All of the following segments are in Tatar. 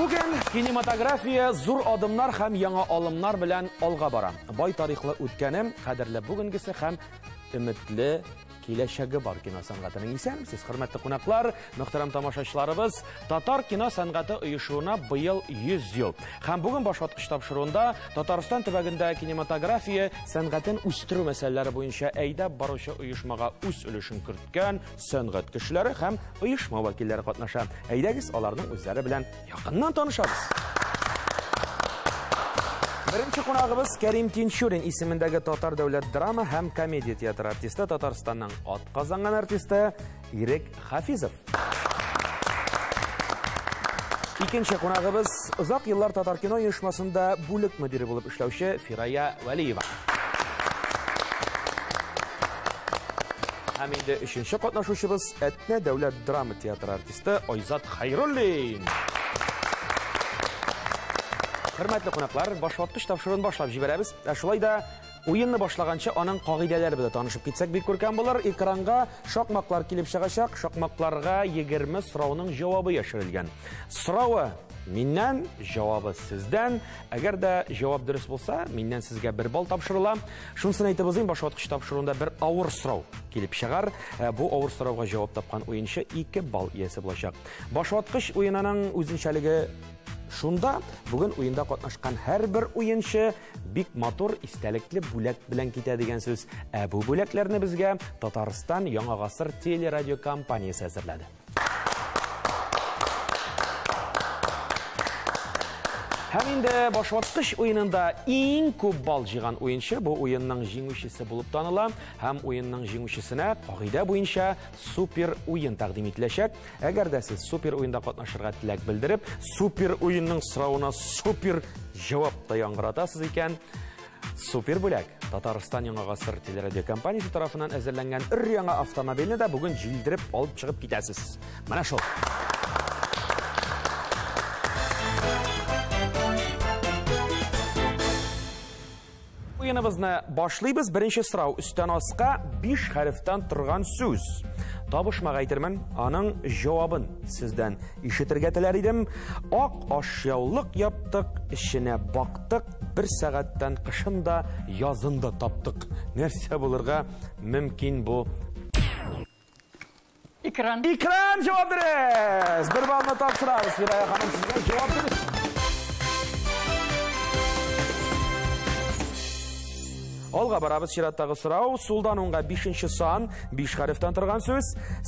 Бүген кинематография зур адымнар һәм яңа алымнар белән алга бара. Бай тарихлы үткәнем, кадерле бүгенгесе һәм өметле киләчәге бар кино сәнгатының исәнмесез, хөрмәтле кунаклар, мөхтәрәм тамашачыларыбыз, Татар кино сәнгате оешуына быел 100 ел. Һәм бүген башваткыч тапшыруында Татарстан төбәгендә кинематография сәнгатен үстерү мәсьәләләре буенча әйдәп баручы оешмага үз өлешен керткән сәнгать кешеләре һәм оешма вәкилләре катнаша. Әйдәгез, аларның үзләре белән якыннан танышабыз. Беренче кунагыбыз Кәрим Тинчурин исемендәге татар дәүләт драма һәм комедия театр артисты, Татарстанның атказанган артисты Ирек Хафизов. Икенче кунагыбыз озак еллар татар кино оешмасында бүлек мөдире булып эшләүче Фирая Вәлиева. Һәм инде өченче катнашучыбыз Әтнә дәүләт драма театр артисты Айзат Хайруллин. Хөрмәтле кунаклар, башваткыч тапшыруын башлап җибәрәбез. Шулай да уенны башлаганчы аның кагыйдәләре белән танышып китсәк бик күркәм булыр. Экранга шакмаклар килеп чыгачак, шакмакларга 20 сорауның җавабы яшерелгән. Сорауы миннән, җавабы сездән. Әгәр дә җавап дөрес булса, миннән сезгә 1 балл тапшырыла. Шунысын әйтеп узыйм, башваткыч тапшыруында бер авыр сорау килеп чыгар. Бу авыр сорауга җавап тапкан уенчы 2 балл иясе булачак. Башваткыч уенының үзенчәлеге шунда, бүген уенда катнашкан һәрбер уенчы бик матур истәлекле бүләк белән китә дигән сүз. Бу бүләкләрне безгә Татарстан Яңа гасыр телерадио компаниясе әзерләде. Һәм инде башваткыч уенында иң күп балл җыйган уенчы бу уенның җиңүчесе булып таныла һәм уенның җиңүчесенә кагыйдә буенча супер уен тәкъдим ителәчәк. Әгәр дә сез супер уенда катнашырга теләк белдереп, супер уенның сорауына супер җавап та яңгыратасыз икән, супер бүләк Татарстан Яңа гасыр телерадио компаниясе тарафыннан әзерләнгән өр-яңа автомобильне дә бүген җилдереп алып чыгып китәсез. Менә шул. Уеныбызны башлыйбыз. Беренче сорау: өстән аска 5 хәрефтән торган сүз. Табышмага әйтермен, аның җавабын сездән ишетергә теләр идем. Ак ашъяулык яптык, эченә бактык, 1 сәгатьтән кышында, язында таптык. Нәрсә булырга мөмкин бу? Экран. Экран җавап дөрес. 1 баллны тапшырабыз. Фирая ханым, сезгә җавап дөрес. Алга барабыз. Чираттагы сорау: сулдан уңга 5нче сан, 5 хәрефтән торган сүз.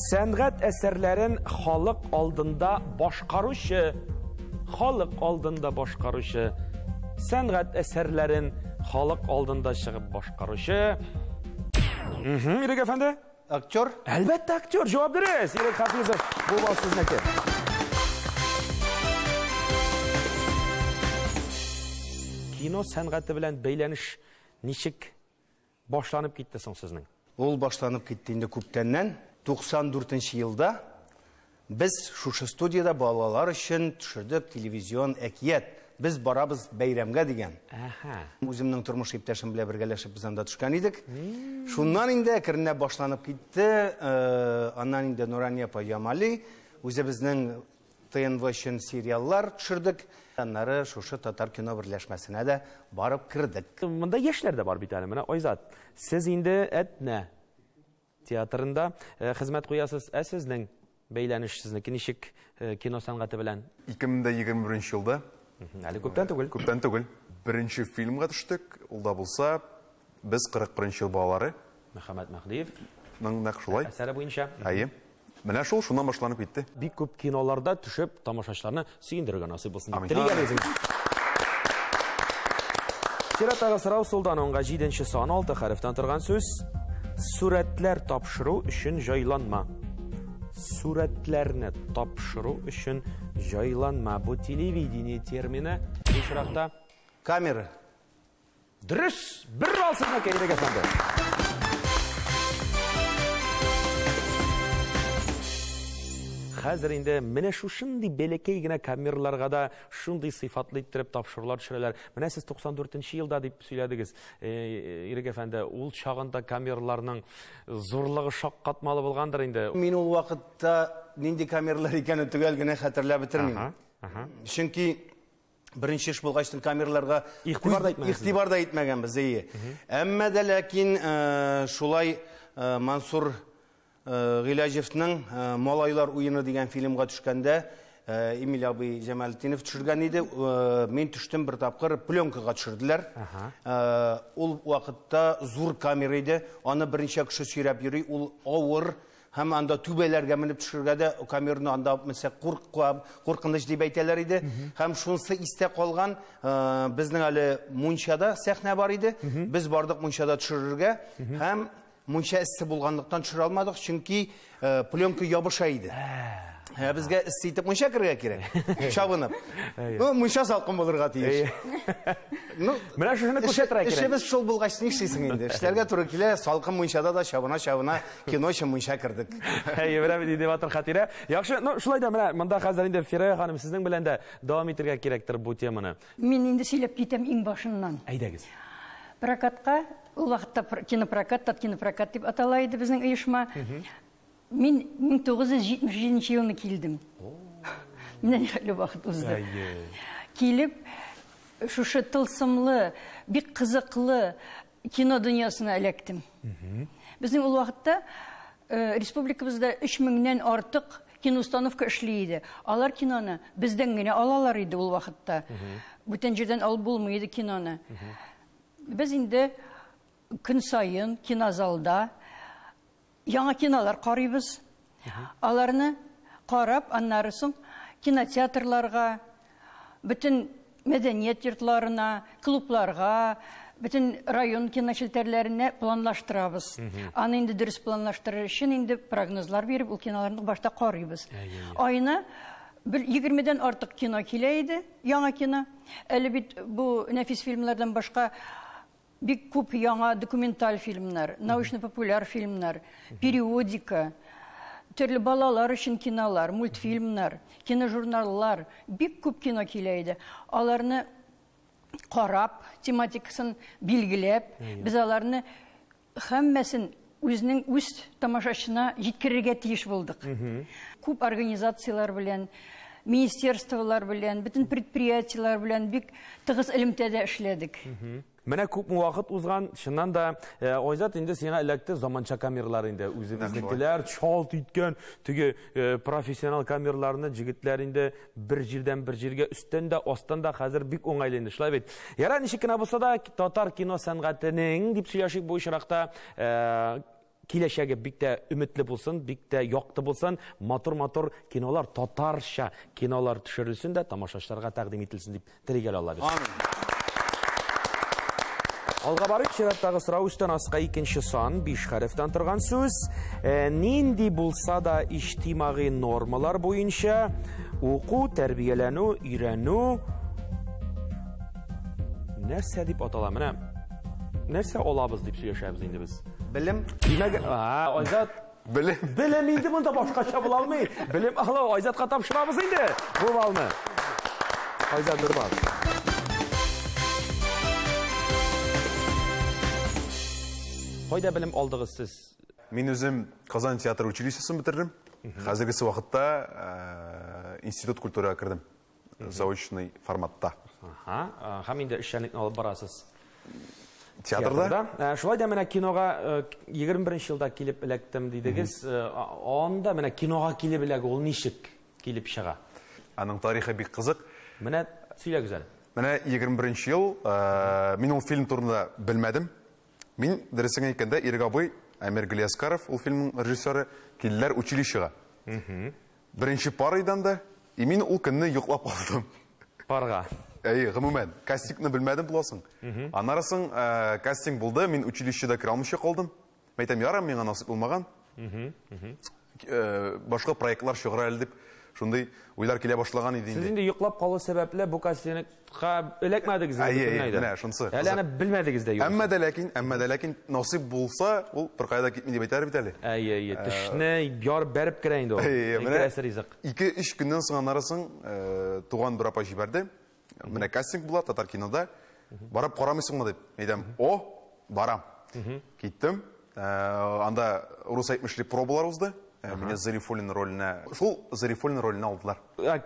Сәнгать әсәрләрен халык алдында башкаручы. Халык алдында башкаручы. Сәнгать әсәрләрен халык алдында чыгып башкаручы. Ирек әфәнде? Актер? Әлбәттә, актер. Җавап дөрес. Ирек Хафизов, бу бал сезнеке. Кино сәнгате белән бәйләнеш ничек башланып китте соң сезнең? Ул башланып китте инде күптәннән. 94нче елда без шушы студияда балалар өчен төшердек телевизион әкият. Без барабыз бәйрәмгә дигән. Үземнең тормыш иптәшем белән бергәләшеп без анда төшкән идек. Шуннан инде әкренләп башланып китте. Аннан инде Нурания Паҗамали үзебезнең ТНВ өчен сериаллар төшердек. Аннары шушы татар кино берләшмәсенә дә барып кирдек. Монда яшьләр дә бар бит әле. Менә Айзат, сез инде Әтнә театрында хезмәт куясыз. Сезнең бәйләнеш сезнеке ничек кино сәнгате белән? 2021 елда. Әле күптән түгел. Күптән түгел. Беренче фильмга төштек. Ул да булса, без 41 ел балалары. Мөхәммәд Мәхдиев. Нәкъ шулай. Әсәре буенча. Әйе. Менә шул, шуннан башланып китте. Бик күп киноларда төшеп, тамашачыларны сөендерергә насыйп булсын. Амин. Чираттагы сорау: сулдан уңга 7нче сан, 6 хәрефтән торган сүз. Сурәтләр тапшыру өчен җайланма. Сурәтләрне тапшыру өчен җайланма. Бу телевидение термины ишракта Камера. Дөрес. 1 балл сезгә Ирек әфәнде. Хәзер инде менә шушындый бәләкәй генә камераларга да шундый сыйфатлы иттереп тапшырулар төшерәләр. Менә сез 94нче елда дип сөйләдегез. Ирек әфәнде, ул чагында камераларның зурлыгы шаккатмалы булгандыр инде. Мин ул вакытта нинди камералар икәнен төгәл генә хәтерләп бетермим. Чөнки беренче эш булгачтын камераларга Игътибар да итмәгәнбез, Әмма дә ләкин шулай Мансур Гыйләҗевнең Малайлар уены дигән фильмга төшкәндә Эмиль абый Җамалетдинов төшергән иде. Мин төштем бер тапкыр, пленкага төшерделәр. Ул вакытта зур камера иде. Аны беренче кеше сөйрәп йөри, ул авыр. Һәм анда түбәләргә менеп төшергә дә камераны анда мәсәл куркыныч дип әйтәләр иде. Һәм шунысы истә калган. Безнең әле Мунчада сәхнә бар иде. Без бардык Мунчада төшерергә. Һәм Мунча эссе булганлыктан төшерә алмадык, чөнки пленка ябыша иде. Безгә эссе итеп Мунча кергә кирәк. Чабынып. Мунча салкын булырга тиеш. Менә шуны күрсәтергә кирәк. Эшебез шул булгач нишлисең инде? Эшләргә туры килә, салкын Мунчада да чабына кино өчен Мунча кирдек. Менә диде Батыр Хатирә. Яхшы, шулай да менә монда хәзер инде Фирая ханым сезнең белән дә дәвам итәргә кирәктер бу теманы. Мин инде сөйләп китәм иң башыннан. Әйдәгез. Прокатка, ул вакытта кинопрокат дип атала иде безнең оешма. Мин 1977 елны килдем. Менә нихәле вакыт узды. Килеп, шушы тылсымлы, бик кызыклы кино дөньясына эләктем. Безнең ул вакытта республикабызда 3000-нән артык киноустановка эшли иде. Алар киноны бездән генә алалар иде ул вакытта. Бүтән җирдән алып булмый иде киноны. Без инде көн сайын кинозалда яңа кинолар карыйбыз. Аларны карап, аннары соң кинотеатрларга, бүтән мәдәният йортларына, клубларга, бүтән район киношелтәрләренә планлаштырабыз. Аны инде дөрес планлаштырыр өчен инде прогнозлар биреп, ул киноларны башта карыйбыз. Айына 20-дән артык кино килә иде, яңа кино. Әле бит бу нәфис фильмнардан башка бик күп яңа документаль фильмнар, научно-популяр фильмнар, периодика, төрле балалар өчен кинолар, мультфильмнар, киножурналлар, бик күп кино килә иде. Аларны карап, тематикасын билгеләп, без аларны һәммәсен үзенең үз тамашачына җиткерергә тиеш булдык. Күп организациялар белән, министерстволар белән, бүтән предприятиелар белән бик тыгыз элемтәдә эшләдек. Менә күп вакыт узган, шуннан да Айзат инде сиңа эләкте заманча камералар инде. Үзебезнекеләр чалт иткән, теге профессионал камераларны җегетләр инде бер җирдән бер җиргә өстән дә, астан да хәзер бик уңайлы инде. Шулай бит. Яра ничек кенә булса да татар кино сәнгатенең дип сөйләшик бу очракта киләчәге бик тә өметле булсын, бик тә якты булсын, матур кинолар, татарча кинолар төшерелсен дә тамашачыларга тәкъдим ителсен дип теләгән Алла бит. Амин. Алга барып, чираттагы сорау өстән аска 2нче сан, 5 хәрефтән торган сүз. Нинди булса да иҗтимагый нормалар буенча уку, тәрбияләнү, өйрәнү нәрсә дип атала? Менә нәрсә алабыз дип сөйләшәбез инде без. Белем. Димәк, Айзат, белем инде монда башкача була алмый. Белем, Айзатка тапшырабыз инде. Бу балны. Айзат дөрбар. Кайда белем алдыгыз сез? Мин үзем Казан театр училищесын бетердем. Хәзергесе вакытта институт культурага кирдем. Заочный форматта. Һәм инде эшчәнлекне алып барасыз. Театрда? Шулай да менә кинога 21 елда килеп эләктем дидегез. Анда менә кинога килеп эләгү ул ничек килеп чыга? Аның тарихы бик кызык. Менә сөйләгез әле. Менә 21 ел мин ул фильм турында белмәдем. Мин дөресен әйткәндә Ирек абый, Әмир Гылияскаров, ул фильмның режиссеры, килделәр училищега. Беренче парадан да, и мин ул көнне йоклап калдым. Парга. Гомумән, кастингны белмәдем буласың. Аннарысын кастинг булды, мин училищеда кире алмыйча калдым. Мәйтәм, ярым, миңа насыйп булмаган. Башка проектлар чыгара әле дип, шундый уйлар килә башлаган иде инде. Сез инде йоклап калу сәбәпле бу кастингка эләкмәдегез инде. Менә шунысы. Әле аны белмәдегез дә юк. Әмма дә ләкин насыйп булса, ул бер кайда китми дип әйтәр бит әле. Тешне ярып бәреп керә инде ул. Керәсе ризык. 2-3 көннән соң анарысын туган бер апа җибәрде. Менә кастинг була татар кинода. Барып карамыйсыңмы дип. Әйтәм, барам. Киттем. Анда рус әйтмешле пробалар узды. Меня Зарифулин роліне, шул Зарифулин роліне алдылар.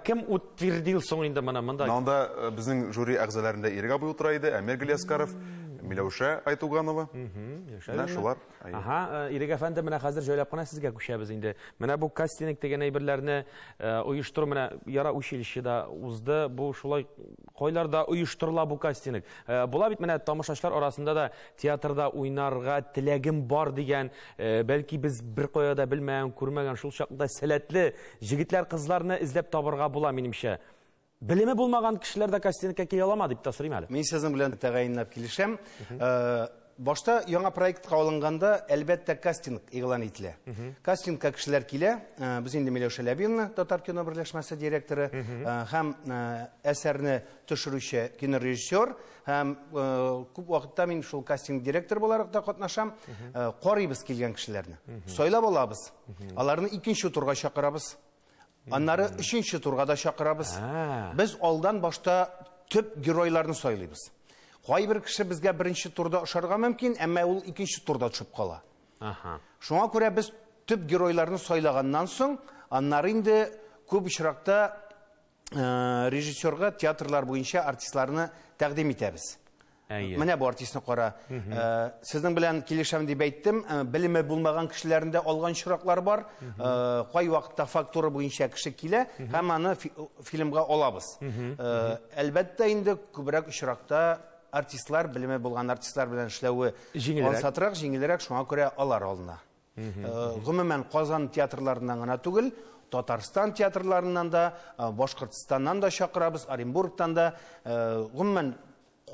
Кім утвердил соң инде мына мында? Мында біздің жюри ағзаларында Ирек абый отырайды, Әмер Галиаскаров, Миләүшә Айтуганова. Менә шулар. Ирек әфәнде, менә хәзер җайлап кына сезгә күчәбез инде. Менә бу кастинг дигән әйберләрне оештыру менә Яра училищеда узды. Бу шулай кайларда оештырыла бу кастинг. Була бит менә тамашачылар арасында да театрда уйнарга теләгем бар дигән, бәлки без бер каяда белмәгән, күрмәгән шул чакта сәләтле җегетләр, кызларны эзләп табырга була минемчә. Белеме булмаган кешеләр дә кастингка килә аламы дип тасырыйм әле. Мин сезнең белән тәгаенләп килешәм. Башта яңа проектка алынганда, әлбәттә кастинг игълан ителә. Кастингка кешеләр килә. Без инде Миләүшә Ләбиевна, Татар кино берләшмәсе директоры, һәм әсәрне төшерүче кинорежиссер, һәм күп вакытта мин шул кастинг директор буларак та катнашам. Карыйбыз килгән кешеләрне. Сайлап алабыз. Аларны икенче турга чакырабыз. Аннары үшінші турга да чакырабыз. Без алдан башта төп геройларны сайлыйбыз. Кайбер кеше безгә беренче турда ошарга мөмкин, әмма ул икенче турда төшеп кала. Шуңа күрә без төп геройларны сайлаганнан соң, аннары инде күп очракта режиссерга театрлар буенча артистларны тәкъдим итәбез. Менә бу артистны кара. Сезнең белән килешәм дип әйттем, белеме булмаган кешеләрендә алган чираклар бар. Кай вакытта фактура буенча кеше килә, һәм аны фильмга алабыз. Әлбәттә инде күбрәк очракта артистлар, белеме булган артистлар белән эшләүе ансатрак, җиңелрәк, шуңа күрә алар алына. Гомумән Казан театрларыннан гына түгел, Татарстан театрларыннан да, Башкортстаннан да чакырабыз, Оренбургтан да, гомумән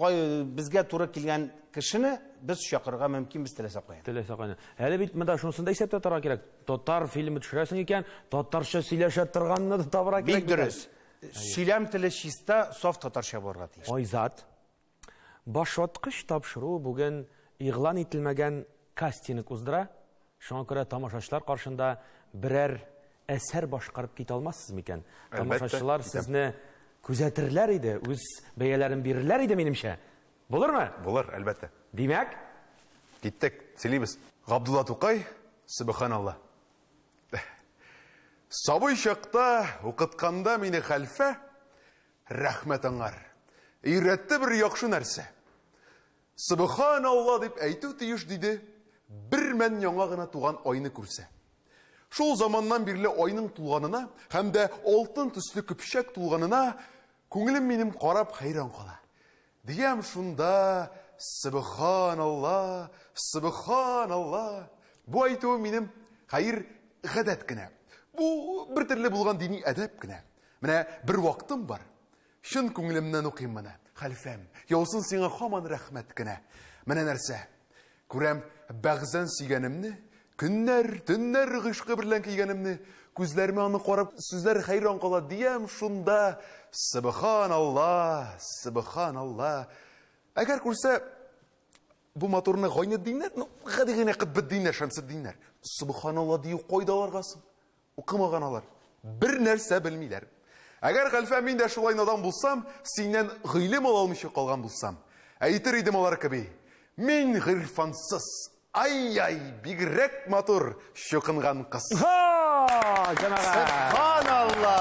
безгә туры килгән кешене без чакырырга мөмкин, без теләсә куя. Теләсә куя. Әле бит монда шунысында исәптә торырга кирәк. Татар фильмы төшерәсең икән, татарча сөйләшә торганны да табырга кирәк. Бик дөрес. Сөйләм теле чиста, саф татарча булырга тиеш. Айзат, башваткыч тапшыру бүген игълан ителмәгән кастинг уздыра. Шуңа күрә тамашачылар каршында берәр әсәр башкарып китә алмассыз микән? Тамашачылар сезне күзәтерләр иде, үз бәяләрен бирерләр иде минемчә. Булырмы? Булыр, әлбәттә. Димәк, киттек, сөйлибез. Габдулла Тукай, Субханалла. Сабый чакта укытканда мине хәлфә, рәхмәт аңар. Өйрәтте бер яхшы нәрсә. Субханалла дип әйтү тиеш диде, бер мән яңа гына туган айны күрсә. Шул заманнан бирле айның тулганына, һәм дә алтын төсле көпчәк тулганына күңелем минем карап хайран кала. Диям шунда, Субханалла, Субханалла. Бу әйтү минем хәер гадәт кенә. Бу бер төрле булган дини әдәп кенә. Менә бер вакытым бар. Шын күңелемнән укыйм моны. Хәлфәм, яусын сиңа һаман рәхмәт кенә. Менә нәрсә? Күрәм, бәгъзән сөйгәнемне, көннәр, төннәр гышкы берлән кигәнемне, күзләремә аны карап, сүзләр хайран кала. Диям шунда, Субханалла, Субханалла. Әгәр күрсә, бу моторны Гайнетдиннәр, гади генә Кытбетдиннәр, Шәмсетдиннәр. Субханалла дию кайдаларга соң? Укымаган алар. Бер нәрсә белмиләр. Әгәр хәлфә мин дә шулай надан булсам, синнән гыйлем ала алмыйча калган булсам, әйтер идем алар кеби. Мин гырфансыз, ай-ай, бигрәк матур чукынган кыз. Субханалла!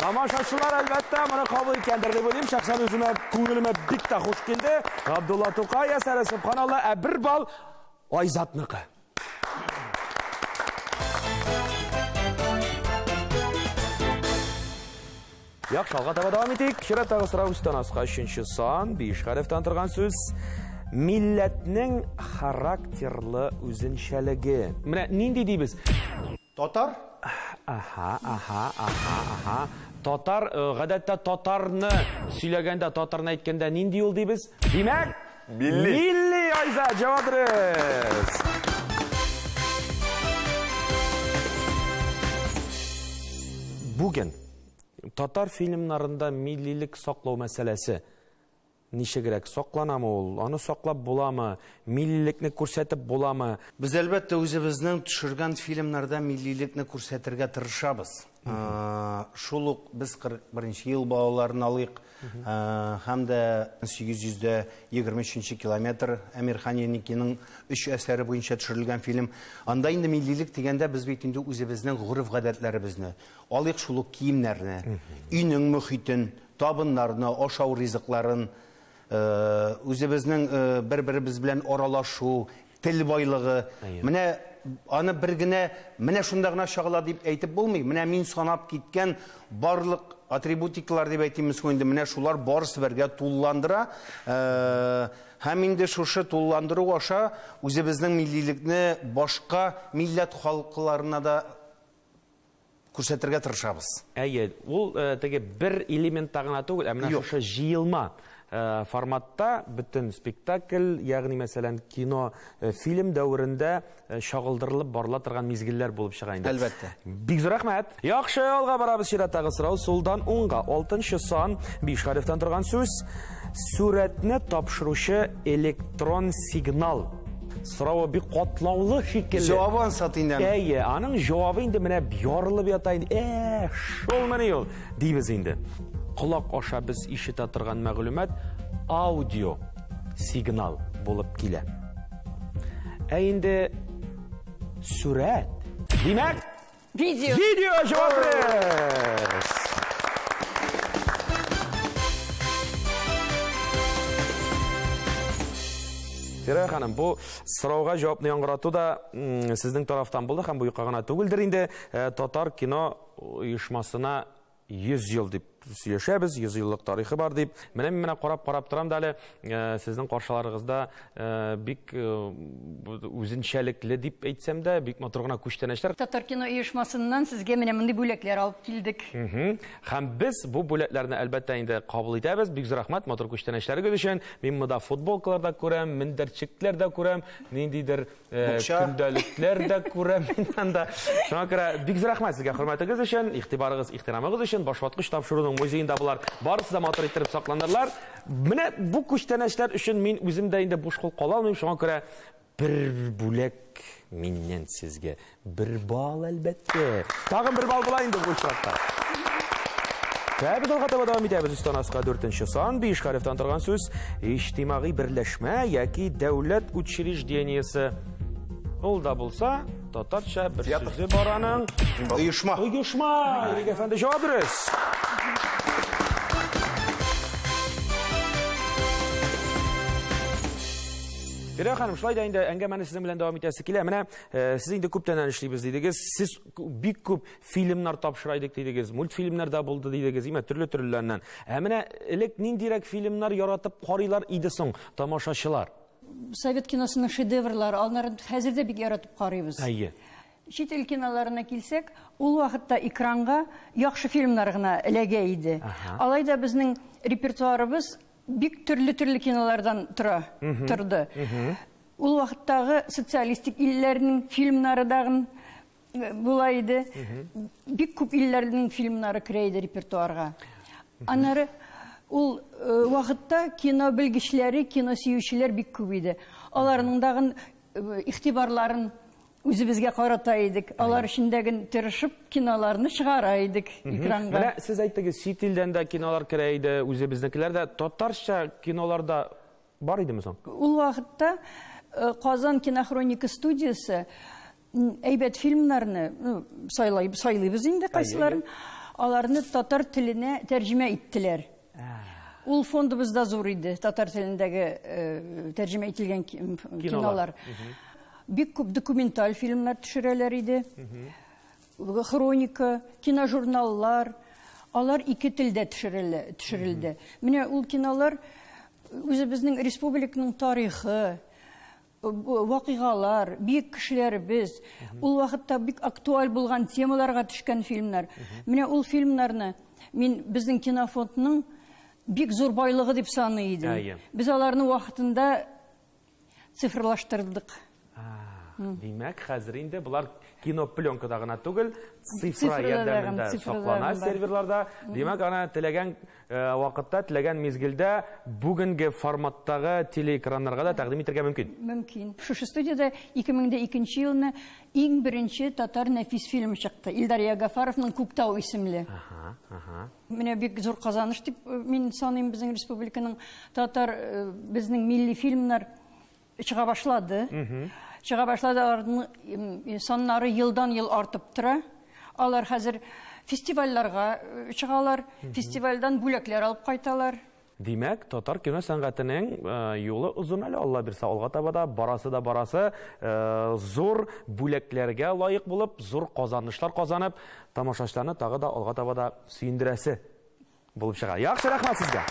Тамашачылар әлбәттә моны кабул иткәндер дип уйлыйм. Шәхсән үземә күңелемә бик тә хуш килде. Габдулла Тукай әсәре Субханалла, бер бал Айзатныкы. Яхшы, алга таба дәвам итик. Чираттагы сорау үстән аска 3нче сан, 5 хәрефтән торган сүз. Милләтнең характерлы үзенчәлеге. Менә нинди дибез? Татар? Татар, гадәттә татарны сөйләгәндә, татарны әйткәндә нинди ул дибез? Димәк, милли. Милли, Айза, җавап дөрес. Бүген татар фильмнарында миллилек саклау мәсьәләсе ничегрәк сакланамы ул? Аны саклап буламы? Миллилекне күрсәтеп буламы? Без әлбәттә үзебезнең төшергән фильмнарда миллилекне күрсәтергә тырышабыз. Шул ук без 41 ел балаларын алыйк, һәм дә 823 километр Әмирхан Еникинең 3 әсәре буенча төшерелгән фильм. Анда инде миллилек дигәндә без бит инде үзебезнең гореф-гадәтләребезне, алыйк шул ук киемнәрне, өйнең мөхитен, табыннарны, ашау ризыкларын, үзебезнең бер-беребез белән аралашу, тел байлыгы. Менә аны бер генә менә шунда гына чагыла дип әйтеп булмый. Менә мин санап киткән барлык атрибутиклар дип әйтимез инде, менә шулар барысы бергә тулландыра. Һәм инде шушы тулландыру аша үзебезнең миллилекне башка милләт халыкларына да күрсәтергә тырышабыз. Әйе, ул теге бер элемент гына түгел, ә менә шушы җыелма форматта бүтән спектакль, ягъни мәсәлән кино, фильм дәврендә шагылдырылып барыла торган мизгилләр булып чыга инде. Әлбәттә. Бик зур рәхмәт. Яхшы, алга барабыз чираттагы сорау. Сулдан уңга 6-нчы сан 5 хәрефтән торган сүз. Сурәтне тапшыручы электрон сигнал. Сорау бик катлаулы шикелле. Җавабы ансат инде. Әйе, аның җавабы инде менә ярылып ята инде. Шулмыни ул дибез инде. Колак аша без ишетә торган мәгълүмат аудио сигнал булып килә. Инде сүрәт. Димәк, видео җавабы. Фирая ханым, бу сорауга җавапны яңгырату да сезнең тарафтан булды һәм бу юкка гына түгелдер инде. Татар кино оешмасына 100 ел дип сөйләшәбез, 100 еллык тарихы бар дип. Менә карап торам да әле сезнең каршыларыгызда бик үзенчәлекле дип әйтсәм дә, бик матур гына күчтәнәчләр. Татар кино оешмасыннан сезгә менә мондый бүләкләр алып килдек. Һәм без бу бүләкләрне әлбәттә инде кабул итәбез. Бик зур рәхмәт матур күчтәнәчләрегез өчен. Мин монда футболкаларда күрәм, мендәрчекләр дә күрәм, ниндидер көндәлекләр дә күрәм. Анда шуңа күрә бик зур рәхмәт сезгә хөрмәтегез өчен, игътибарыгыз, ихтирамыгыз өчен. Башваткыч тапшыруның музейында булар. Барысы да матур иттереп сакланырлар. Менә бу күчтәнәчләр өчен мин үзем дә инде буш кул кала алмыйм. Шуңа күрә бер бүләк миннән сезгә. Бер бал әлбәттә. Тагын бер бал була инде бу очракта. Без алга таба дәвам итәбез. Устанаска 4-нче сан 5 хәрефтән торган сүз. Иҗтимагый берләшмә яки дәүләт учреждениесе. Ул да булса, татарча бер сүзе бар аның. Оешма. Оешма. Ирек әфәнде җавап бирегез. Фирая ханым, шулай да инде әңгәмәне сезнең белән дәвам итәсе килә. Менә сез инде күптән эшлибез дидегез. Сез бик күп фильмнар тапшыра идек дидегез. Мультфильмнар да булды дидегез. Төрле-төрлеләрнән. Менә элек ниндирәк фильмнар яратып карыйлар иде соң тамашачылар? Совет киносының шедеврлары, аларын хәзер дә бик яратып карыйбыз. Әйе. Чит ил киноларына килсәк, ул вакытта экранга яхшы фильмнар гына эләгә иде. Алайда безнең репертуарыбыз бик төрле кинолардан торды. Ул вакыттагы социалистик илләрнең фильмнары дагы була иде. Бик күп илләрнең фильмнары керә иде репертуарга. Аннары ул вакытта кино белгечләре, кино сөючеләр бик күп иде. Аларның дагы игътибарларын үзебезгә карата идек. Алар өчендәге тырышып киноларны чыгара идек экранга. Менә сез әйттегез, чит илдән дә кинолар керә иде, үзебезнекеләр дә татарча киноларда бар идеме соң? Ул вакытта Казан кинохроника студиясы әйбәт фильмнарны сайлыйбыз инде кайсыларын. Аларны татар теленә тәрҗемә иттеләр. Ул фондыбыз да зур иде, татар телендәге тәрҗемә ителгән кинолар. Бик күп документаль фильмнар төшерәләр иде. Хроника, киножурналлар, алар ике телдә төшерелде. Менә ул кинолар үзебезнең республиканың тарихы, вакыйгалар, бик кешеләребез, ул вакытта бик актуаль булган темаларга төшкән фильмнар. Менә ул фильмнарны мин безнең кинофондның бик зур байлыгы дип саный идем. Без аларны вакытында цифрлаштырдык. Димәк, хәзер инде булар кинопленкада гына түгел, цифра Цифрада ярдәмендә ягын, саклана цифраларында. серверларда. Димәк, ана теләгән вакытта, теләгән мизгелдә бүгенге форматтагы телеэкраннарга да тәкъдим итәргә мөмкин. Мөмкин. Шушы студияда 2002 елны иң беренче татар нәфис фильм чыкты. Илдар Ягафаровның Күктау исемле. Менә бик зур казаныш дип мин саныйм, безнең республиканың татар безнең милли фильмнар чыга башлады. Чыга башлады, саннары елдан-ел артып тора. Алар хәзер фестивальләргә чыгалар, фестивальдән бүләкләр алып кайталар. Димәк, татар кино сәнгатенең юлы узын әле, Алла бирсә, алга таба да барасы зур бүләкләргә лаек булып, зур казанышлар казанып, тамашачыларны тагы да алга таба да сөендерәсе булып чыга. Яхшы, рәхмәт сезгә.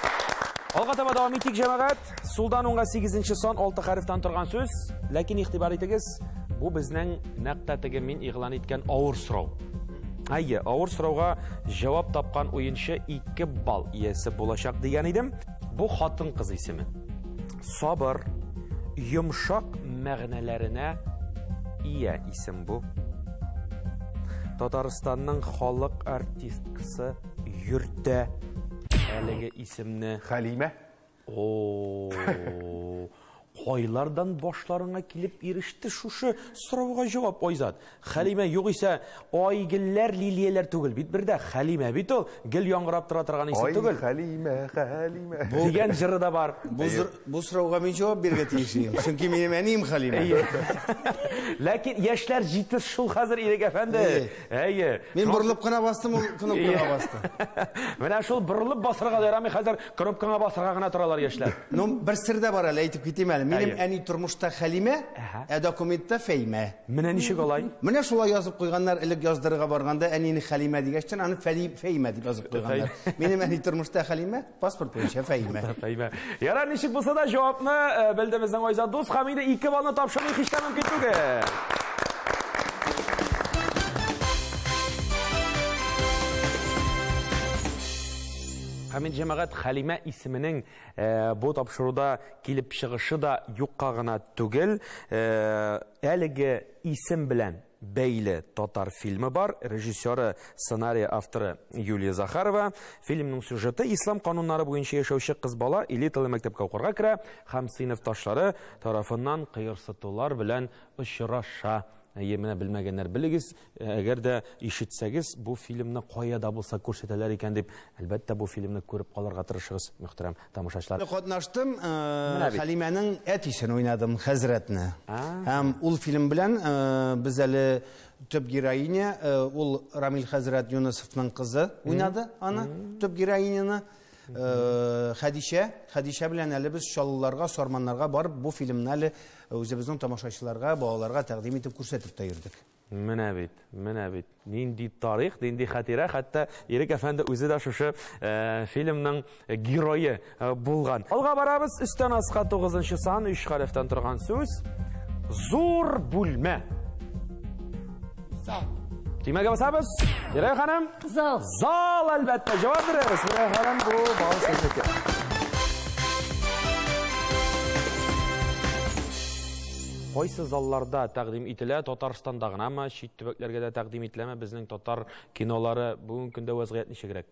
Алга таба дәвам итик, җәмәгать. Сулдан уңга 8нче сан 6 хәрефтән торган сүз, ләкин игътибар итегез, бу безнең нәкъ теге мин игълан иткән авыр сорау. Әйе, авыр сорауга җавап тапкан уенчы 2 балл иясе булачак дигән идем. Бу хатын кыз исеме. Сабыр, йомшак мәгънәләренә ия исем бу. Татарстанның халык артисткасы Йөртә әлеге исемне Хәлимә. Кайлардан башларыңа килеп иреште шушы сорауга җавап, Айзат. Хәлимә югыйсә айгелләр, лилияләр түгел бит, бердә Хәлимә бит ул, гел яңгырап тора торган исем түгел. Хәлимә, Хәлимә. Дигән җыры да бар. Бу сорауга мин җавап бирергә тиешем. Чөнки минем әнием Хәлимә. Ләкин яшьләр җитез шул хәзер, Ирек әфәнде. Әйе. Мин борылып кына бастым, ул кнопкага басты. Менә шул борылып басырга да ярамый, хәзер кнопкага басырга гына торалар яшьләр. Ну, бер сер дә бар әле, әйтеп китим әле. Минем әни тормышта Хәлимә, документта Фәймә. Менә ничек алай? Менә шулай язып куйганнар, элек яздырырга барганда, әнине Хәлимә дигәчтен, аны Фәймә дип язып куйганнар. Минем әни тормышта Хәлимә, паспорт буенча Фәймә. Фәймә. Ярар, ничек булса да җавапны белде безнең Айзат дус, һәм инде 2 баллны тапшырмый һич тә мөмкин түгел. Хәмид җәмәгать, Хәлимә исеменең бу тапшыруда килеп чыгышы да юкка гына түгел. Әлеге исем белән бәйле татар фильмы бар. Режиссеры, сценарий авторы Юлия Захарова. Фильмның сюжеты ислам кануннары буенча яшәүче кыз бала элиталы мәктәпкә укырга керә һәм сыйныфташлары тарафыннан кыерсытулар белән очраша. Менә белмәгәннәр белегез, әгәр дә ишетсәгез, бу фильмны кая да булса күрсәтәләр икән дип, әлбәттә бу фильмны күреп калырга тырышыгыз, мөхтәрәм тамашачылар. Катнаштым, Хәлимәнең әтисен уйнадым, хәзрәтне. Һәм ул фильм белән без әле төп героиня, ул Рамил хәзрәт Юнусовның кызы уйнады, аны төп героиняны. Хәдишә белән әле без Чаллыларга, Сарманнарга барып, бу фильмны әле үзебезнең тамашачыларга, балаларга тәкъдим итеп күрсәтеп тә йөрдек. Менә бит. Нинди тарих, нинди хатира, хәтта Ирек әфәнде үзе дә шушы фильмның герое булган. Алга барабыз, өстән аска 9нчы сан 3 хәрефтән торган сүз. Зур бүлмә. Тимәгә басабыз. Ирек ханым? Зал. Зал, әлбәттә, җавап бирәбез. Ирек ханым, бу бал сезнеке. Кайсы залларда тәкъдим ителә, Татарстанда гынамы, чит төбәкләргә дә тәкъдим ителәме, безнең татар кинолары бүгенге көндә вазгыять ничегрәк?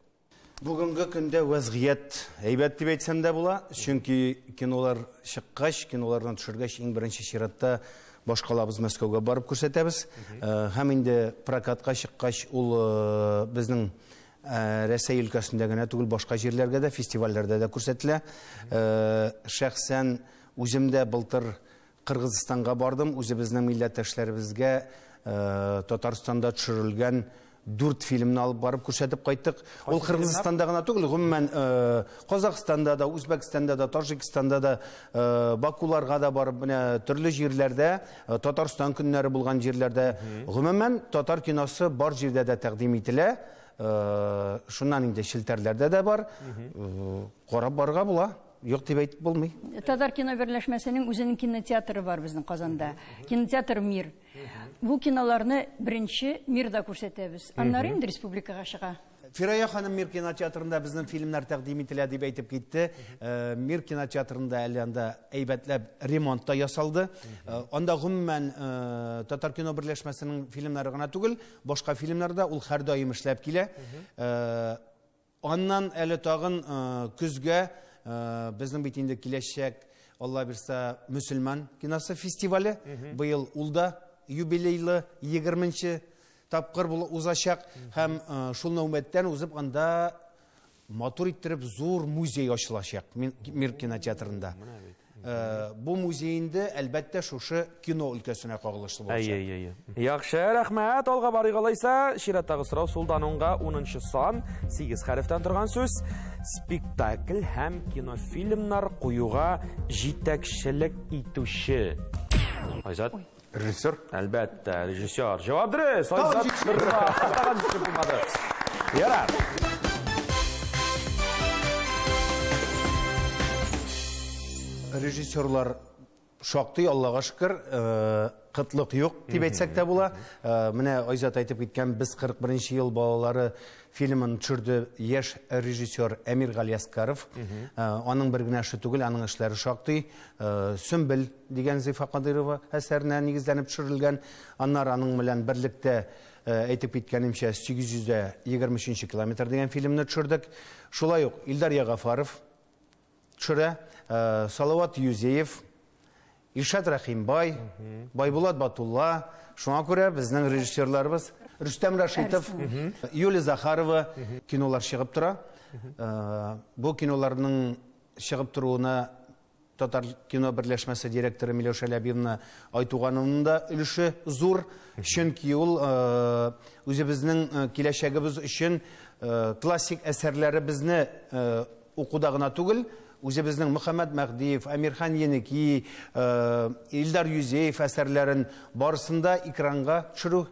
Бүгенге көндә вазгыять әйбәт дип әйтсәм дә була, чөнки кинолар чыккач, кинолардан төшергәч, иң беренче чиратта башкалабыз Мәскәүгә барып күрсәтәбез. Һәм инде прокатка чыккач, ул безнең Рәсәй өлкәсендә генә түгел, башка җирләргә дә, фестивальләрдә дә күрсәтелә. Шәхсән үзем дә былтыр Кыргызстанга бардым, үзебезнең милләттәшләребезгә Татарстанда төшерелгән 4 фильмны алып барып күрсәтеп кайттык. Ул Кыргызстанда гына түгел, гомумән Казакстанда да, Үзбәкстанда да, Таҗикстанда да, Бакуларга да барып, менә төрле җирләрдә, Татарстан көннәре булган җирләрдә, гомумән татар киносы бар җирдә дә тәкъдим ителә. Шуннан инде шелтәрләрдә дә бар. Карап барырга була. Юк дип әйтеп булмый. Татар кино берләшмәсенең үзенең кинотеатры бар безнең Казанда. Кинотеатр Мир. Бу киноларны беренче Мирда күрсәтәбез. Аннары инде республикага чыга. Фирая ханым Мир кинотеатрында безнең фильмнар тәкъдим ителә дип әйтеп китте. Мир кинотеатрында әле анда әйбәтләп ремонт та ясалды. Анда гомумән Татар кино берләшмәсенең фильмнары гына түгел, башка фильмнарда ул һәр даим эшләп килә. Аннан әле тагын көзгә безнең бит инде киләчәк Алла бирсә мөселман киносы фестивале. Быел улда юбилейлы 20-нче тапкыр узачак һәм шул нәүбәттән узып анда матур иттереп зур музей ачылачак Мир кинотеатрында. Бу музейинде әлбәттә шушы кино өлкәсенә кагылышлы булачак. Яхшы, рәхмәт. Алга барыгалайса, чираттагы сорау Сулданунга 10-нчы сан 8 хәрефтән торган сүз. Спектакль һәм кинофильмнар куюга җитәкчелек итүче. Айзат Режиссер? Әлбәттә, режиссер. Җавап дөрес. Айзат булмады. Ярар. Режиссерлар шактый, Аллага шөкер, кытлык юк дип әйтсәк тә була. Менә Айзат әйтеп киткән, без 41-нче ел балалары фильмын төшерде яшь режиссер Әмир Галияскаров. Аның бер генә эше түгел, аның эшләре шактый. Сөмбел дигән Зифа Кадырова әсәренә нигезләнеп төшерелгән. Аннары аның белән берлектә әйтеп киткәнемчә 823 километр дигән фильмны төшердек. Шулай ук Илдар Ягафаров төшерә, Салават Юзеев, Илшат Рахимбай, Байбулат Батулла, шуңа күрә безнең режиссерларыбыз Рөстәм Рашитов, Юлия Захарова кинолар чыгып тора. Бу киноларның чыгып торуына Татар кино берләшмәсе директоры Миләүшә Ләбиевна айтуганының да өлеше зур, чөнки ул үзебезнең киләчәгебез өчен классик әсәрләребезне укуда гына түгел, үзебезнең Мөхәммәд Мәхдиев, Әмирхан Еники, Илдар Юзеев әсәрләрен барысында экранга төшерү.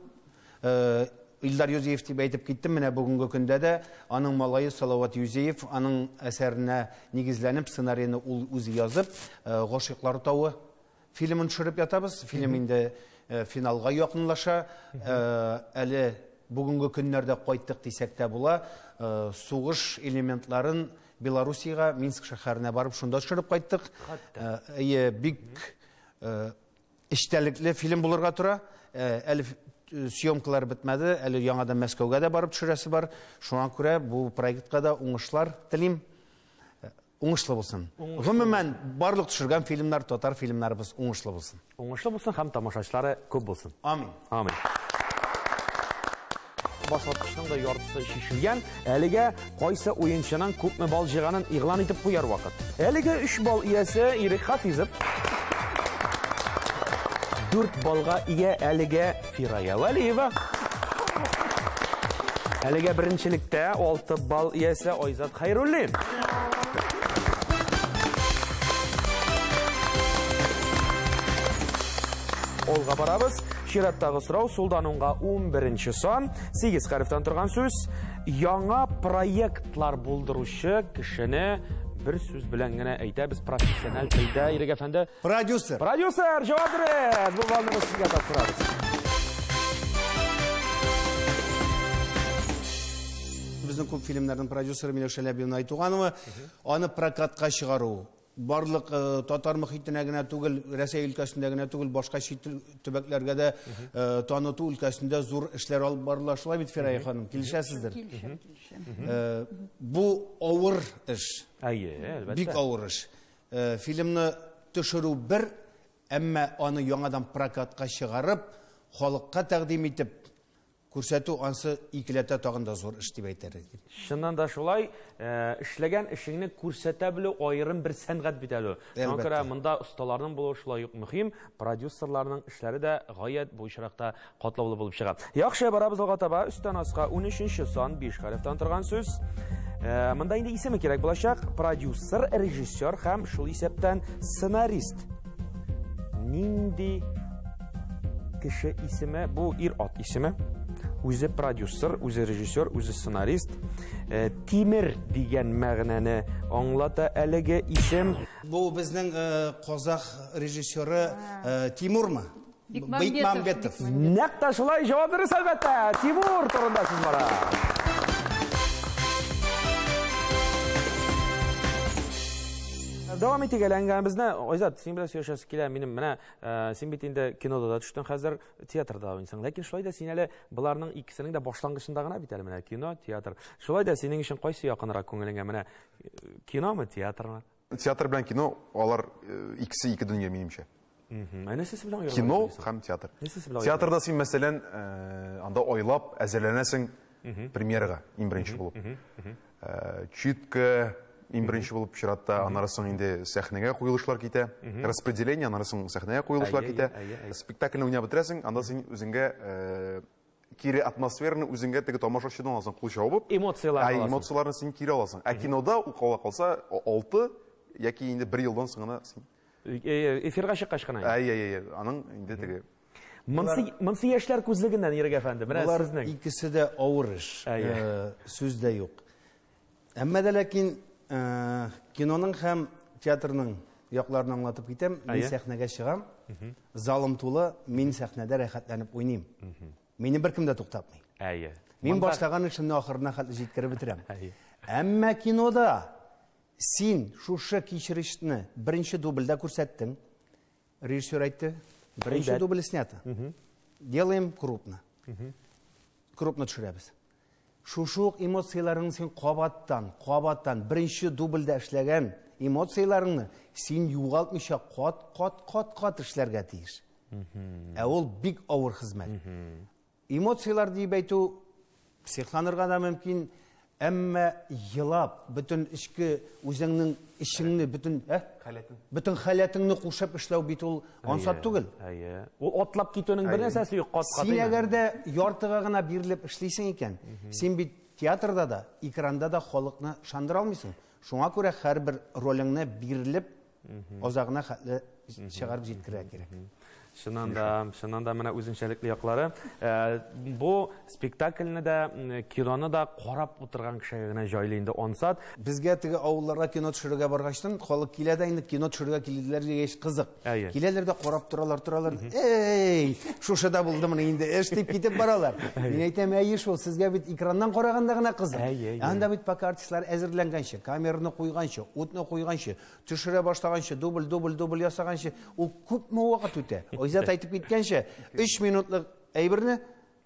Илдар Юзеев дип әйтеп киттем, менә бүгенге көндә дә аның малайы Салават Юзеев аның әсәренә нигезләнеп сценарийны ул үзе язып, Гашыйклар тауы фильмын төшереп ятабыз. Фильм инде финалга якынлаша. Әле бүгенге көннәрдә кайттык дисәк тә була. Сугыш элементларын Белоруссиягә, Минск шәһәренә барып шунда төшереп кайттык. Бик эчтәлекле фильм булырга тора. Әле съемкалар бетмәде, әле яңадан Мәскәүгә дә барып төшерәсе бар. Шуңа күрә бу проектка да уңышлар телим. Уңышлы булсын. Гомумән барлык төшергән фильмнар, татар фильмнарыбыз уңышлы булсын. Уңышлы булсын һәм тамашачылары күп булсын. Амин. Амин. Башлаткычның да яртысы шишелгән. Әлегә кайсы уенчының күпме бал җыйганын игълан итеп куяр вакыт. Әлегә 3 бал иясе Ирек Хафизов. 4 балга ия әлегә Фирая Валиева. Әлегә беренчелектә 6 бал иясе Айзат Хайруллин. Олга барабыз. Чираттагы сорау Сулданунга 11-нче сан 8 хәрефтән торган сүз. Яңа проектлар булдыручы кешене бер сүз белән генә әйтәбез, профессиональ телдә, Ирек әфәнде. Продюсер. Продюсер, җавап бирегез. Бу балны сезгә тапшырабыз. Безнең күп фильмнарның продюсеры Миләүшә Ләбиевна Айтуганова, аны прокатка чыгару. Барлык татар мөхитенә генә түгел, Рәсәй өлкәсендә генә түгел, башка чит төбәкләргә дә таныту өлкәсендә зур эшләр алып барыла. Шулай бит, Фирая ханым, килешәсездер. Бу авыр эш. Әлбәттә. Бик авыр эш. Фильмны төшерү бер, әмма аны яңадан прокатка чыгарып, халыкка тәкъдим итеп күрсәтү ансы икеләтә тагын да зур эш дип әйтәр. Шуннан да шулай, эшләгән эшеңне күрсәтә белү аерым бер сәнгать бит әле. Шуңа күрә монда осталарның булуы шулай ук мөһим, продюсерларның эшләре дә гаять бу очракта катлаулы булып чыга. Яхшы, барабыз алга таба. Үстән аска 13-нче сан 5 хәрефтән торган сүз. Монда инде исеме кирәк булачак. Продюсер, режиссер һәм шул исәптән сценарист. Нинди кеше исеме? Бу ир-ат исеме. Үзе продюсер, үзе режиссер, үзе сценарист. Тимер дигән мәгънәне аңлата әлеге исем. Бу безнең Казах режиссеры Тимурмы? Бекмамбетов. Нәкъ та шулай, җавап бирегез әлбәттә. Тимур турында сүз бара. Devam ettik әйләнгәнебезне. Айзат, син белән сөйләшәсе килә. Минем менә син бит инде кинода да төштең, хәзер театрда уйныйсың. Ләкин шулай да син әле буларның икесенең дә башлангычында гына бит әле менә кино, театр. Шулай да синең өчен кайсы якынрак күңелеңә менә киномы, театрмы? Театр белән кино, алар икесе ике дөнья минемчә. Әнәсесе белән Кино һәм театр. Театрда син мәсәлән анда ойлап әзерләнәсең премьерага иң беренче булып. Читка иң беренче булып чиратта, анарысын инде сәхнәгә куелышлар китә, распределение, анарысын сәхнәгә куелышлар китә. Спектакльне уйнап бетерәсең, анда син үзеңгә кире атмосфераны үзеңгә теге тамашачыдан аласың, кул чабып. Эмоцияларны син кире аласың. Ә кинода ул кала калса 6 яки инде 1 елдан соң гына син эфирга чыккач кына. Аның инде теге Монсы яшьләр күзлегеннән Ирек әфәнде. Менә сезнең икесе дә авыр эш, сүз дә юк. Әмма дә ләкин киноның һәм театрның якларын аңлатып китәм. Мин сәхнәгә чыгам, залым тулы, мин сәхнәдә рәхәтләнеп уйныйм. Мине беркем дә туктатмый. Мин башлаган эшемне ахырына хәтле җиткереп бетерәм. Әмма кинода син шушы кичерешне беренче дубльдә күрсәттең. Режиссер әйтте, беренче дубль снято. Делаем крупно. Крупно төшерәбез. Шушы эмоцияларың син кабаттан беренче дубльдә эшләгән эмоцияларыңны син югалтмыйча кат эшләргә тиеш. Ә ул бик авыр хезмәт. Эмоциялар дип әйтү психланырга да мөмкин, әмма елап, бөтен ичке үзеңнең ишеңне, бөтен халәтеңне кушып эшләү бит ул ансат түгел. Ул атлап китүнең бер нәрсәсе юк, кат-кат. Син әгәр дә яртыга гына бирелеп эшлисең икән, син бит театрда да, экранда да халыкны шандыра алмыйсың. Шуңа күрә һәрбер ролеңне бирелеп, озагына хәтле чыгарып җиткерә кирәк. Шуннан да менә үзенчәлекле яклары. Бу спектакльне дә, киноны да карап утырган кешегә генә җайлы инде ансат. Безгә теге авылларга кино төшерергә баргачтан, халык килә дә инде кино төшерергә килделәр дигәч кызык. Киләләр дә карап торалар. Эй, шушыда булдымы инде эш дип китеп баралар. Мин әйтәм, әйе шул, сезгә бит экраннан караганда гына кызык. Анда бит пока артистлар әзерләнгәнче, камераны куйганчы, утны куйганчы, төшерә башлаганчы, дубль ясаганчы, ул күпме вакыт үтә. Айзат әйтеп киткәнчә, 3 минутлык әйберне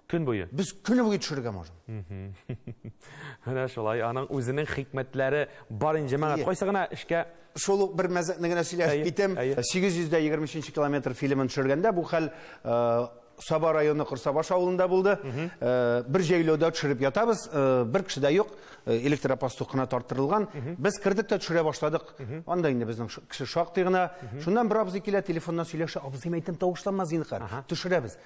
көн буе. Без көне буе төшерергә можем. Менә шулай, аның үзенең хикмәтләре бар инде мәгать. Кайсы гына эшкә шул бер мәзәкне генә сөйләп китәм. 823 километр фильмын төшергәндә бу хәл Саба районы Кырсабаш авылында булды. Бер җәйләүдә төшереп ятабыз, бер кеше дә юк, электропостук кына тартырылган. Без кирдек тә төшерә башладык. Анда инде безнең кеше шактый гына. Шуннан бер абзый килә, телефоннан сөйләшә, абзый әйтәм, тавышланмас инде хәр. Төшерәбез.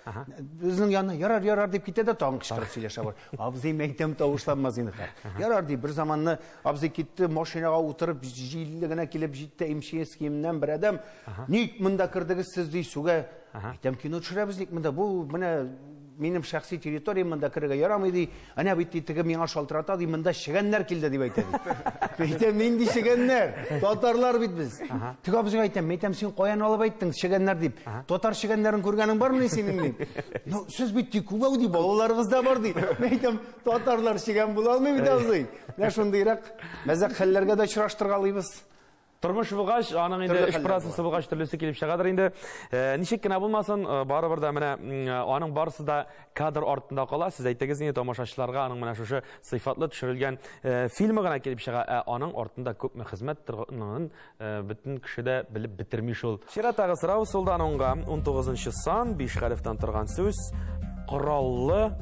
Безнең янына ярар дип китә дә тагын кычкырып сөйләшә бар. Абзый әйтәм, тавышланмас инде хәр. Ярар дип бер заманны абзый китте, машинага утырып, җилле генә килеп җитте, имческимнән бер адәм. Ник монда кирдегез сез ди сүгә? Әйтәм, кино төшерәбез ник монда? Бу менә минем шәхси территориямда кирергә ярамый ди. Әнә бит теге миңа шалтырата ди, монда шигәннәр килде дип әйтә ди. Әйтәм, нинди шигәннәр? Татарлар бит без. Теге абзыйга әйтәм, син каян алып әйттең шигәннәр дип. Татар шигәннәрен күргәнең бармы синең дип. Ну, сез бит Күбау ди, балаларыгыз да бар ди. Әйтәм, татарлар шигән була алмый бит абзый. Менә шундыйрак мәзәк хәлләргә дә очраштыргалыйбыз. Тормыш булгач, аның инде эш процессы булгач төрлесе килеп чыгадыр инде. Ничек кенә булмасын, барыбер да менә аның барысы да кадр артында кала. Сез әйтегез инде тамашачыларга аның менә шушы сыйфатлы төшерелгән фильмы гына килеп чыга. Аның артында күпме хезмәт торганын бөтен кеше дә белеп бетерми шул. Чиратагы сорау солдан онга 19-нчы сан 5 хәрефтән торган сүз кораллы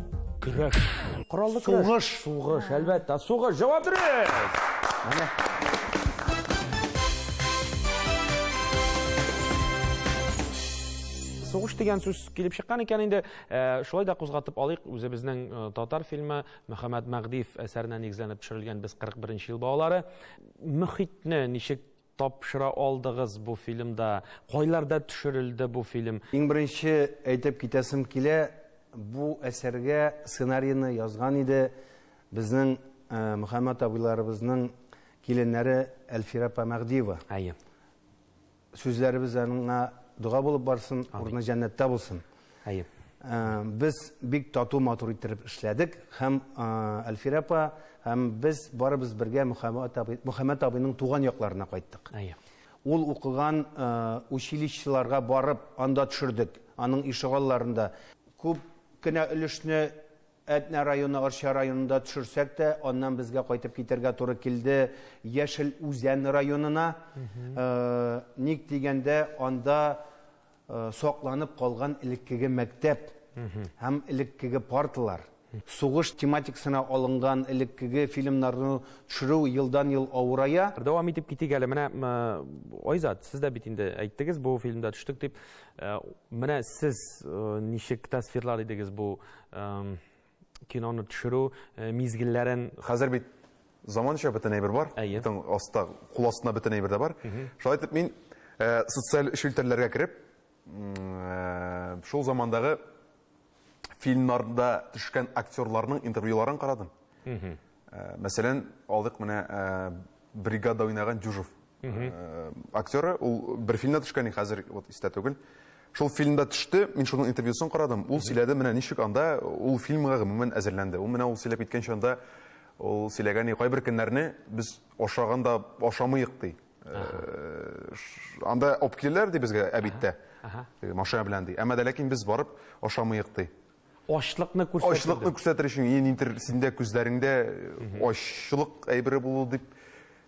көрәш. Кораллы көрәш. Сугыш, әлбәттә, сугыш. Җавап бирегез. Менә Сугыш дигән сүз килеп чыккан икән инде, шулай да кузгатып алыйк. Үзебезнең татар фильмы Мөхәммәд Мәгдиев әсәренә нигезләнеп төшерелгән без 41 ел балалары. Мөхитне ничек тапшыра алдыгыз бу фильмда? Кайларда төшерелде бу фильм? Иң беренче әйтеп китәсем килә, бу әсәргә сценарийны язган иде безнең Мөхәммәд абыйларыбызның киленнәре Әлфирапа Мәгдиева. Сүзләребез аңа дуга булып барсын, урыны җәннәттә булсын. Без бик тату матур итеп эшләдек, һәм Әлфирапа һәм без барыбыз бергә Мөхәммәд абыйның туган якларына кайттык. ул укыган училищеларга барып, анда төшердек. Аның ишегалларында күп кенә өлешне Әтнә районы, Арча районында төшерсәк тә, аннан безгә кайтып китәргә туры килде Яшел Үзән районына. Ник дигәндә, анда сакланып калган элеккеге мәктәп һәм элеккеге парталар. Сугыш тематикасына алынган элеккеге фильмнарны төшерү елдан-ел авырая. Дәвам итеп китик әле. Менә Айзат, сез дә бит инде әйттегез, бу фильмда төштек дип. Менә сез ничек тасвирлар идегез бу киноны төшерү мизгелләрен? Хәзер бит заманча бөтен әйбер бар. Бөтен аста, кул астына бөтен әйбер дә бар. Шулай итеп мин социаль шелтерләргә кереп, шул замандагы фильмнарда төшкән актерларның интервьюларын карадым. Мәсәлән, алдык менә бригада уйнаган Дюжев. Актеры, ул бер фильмда төшкән, хәзер вот истә түгел. Шул фильмда төште, мин шуның интервьюсын карадым. Ул сөйләде, менә ничек анда ул фильмга гомумән әзерләнде. Ул менә ул сөйләп иткән чанда ул сөйләгән кайбер көннәрне без ашаганда ашамыйк ди. Анда алып киләләр ди безгә әбиттә. Машина белән ди. Әмма дә ләкин без барып ашамыйк ди. Ачлыкны күрсәтер. Ачлыкны күрсәтер өчен ен интер синдә күзләреңдә ачлык әйбере булу дип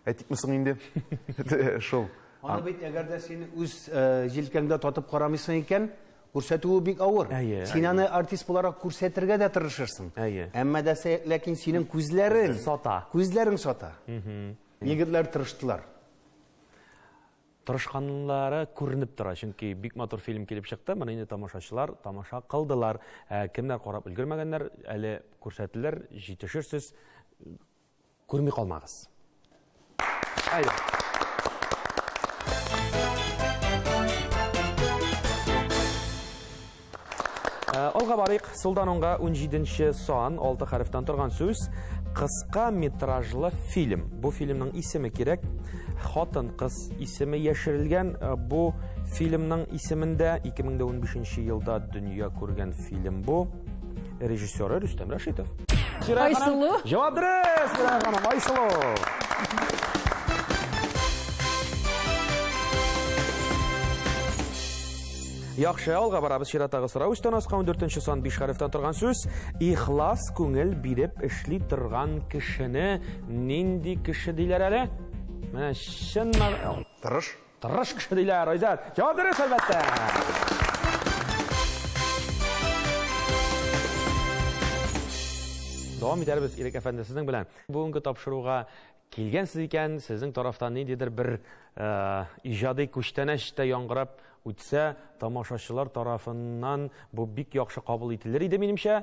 әйтикме соң инде. Шул. Аны бит әгәр дә син үз җилкәңдә татып карамыйсың икән, күрсәтүе бик авыр. Син аны артист буларак күрсәтергә дә тырышырсың. Әмма дә ләкин синең күзләрең сата. Күзләрең сата. Егетләр тырыштылар. Тырышканлары күренеп тора, чөнки бик матур фильм килеп чыкты. Моны инде тамашачылар тамаша кылдылар. Кемнәр карап өлгермәгәннәр, әле күрсәтелер, җитешерсез, күрми калмагыз. Айда. Алга барыйк. Сулдан онга 17-нче сан 6 хәрефтән торган сүз. Кыска метражлы фильм. Бу фильмның исеме кирәк. Хатын-кыз исеме яшерелгән. Бу фильмның исемендә 2015 елда дөнья күргән фильм бу. Режиссеры Рөстәм Рәшитов. Айсылу. Җавап дөрес, ханым, Айсылу. Яхшы, алга барабыз чиратагы сорау. Үстән аска 14-нче сан 5 хәрефтән торган сүз. Ихлас күңел биреп эшли торган кешене нинди кеше диләр әле? Менә чын Тырыш. Тырыш кеше диләр, Айзат. Җавап дөрес, әлбәттә. Дәвам итәрбез Ирек әфәнде сезнең белән. Бүгенге тапшыруга килгәнсез икән, сезнең тарафтан ниндидер бер иҗади күчтәнәч тә яңгырап үтсә, тамашачылар тарафыннан бу бик яхшы кабул ителер иде минемчә.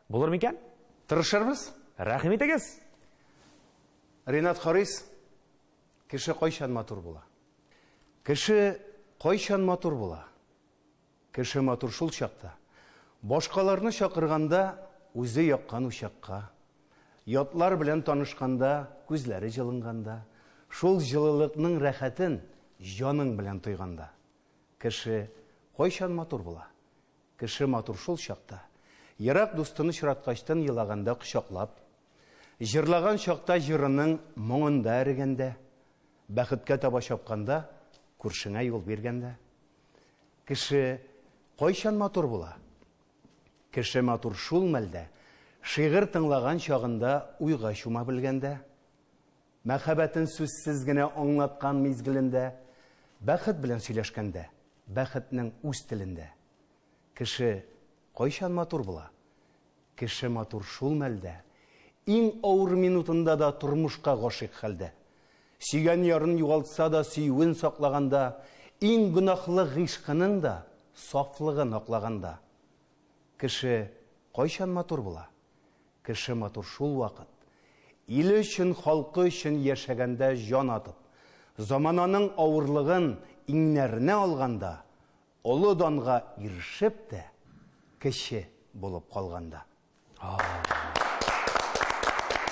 Булыр микән? Тырышырбыз. Рәхим итегез. Ренат Харис, кеше кайчан матур була? Кеше кайчан матур була? Кеше матур шул чакта. Башкаларны чакырганда, үзе яккан учакка. Ятлар белән танышканда, күзләре җылынганда, шул җылылыкның рәхәтен җаның белән тойганда. Кеше кайчан матур була? Кеше матур шул чакта. Ерак дустыны чираткачтан елаганда кочаклап, җырлаган чакта җырының моңында эрегәндә, бәхеткә таба чапканда, күршеңә юл биргәндә. Кеше кайчан матур була? Кеше матур шул мәлдә, шигырь тыңлаган чагында уйга чума белгәндә, мәхәббәтен сүзсез генә аңлаткан мизгелендә, бәхет белән сөйләшкәндә, бәхетнең үз телендә. Кеше кайчан матур була? Кеше матур шул мәлдә, иң авыр минутында да тормышка гашыйк хәлдә. Сөйгән ярын югалтса да сөюен саклаганда, иң гөнаһлы гыйшкының да сафлыгын аклаганда. Кеше кайчан матур була? Кеше матур шул вакыт, иле өчен, халкы өчен яшәгәндә җан атып, замананың авырлыгын иңнәренә алганда, олы данга ирешеп тә кеше булып калганда.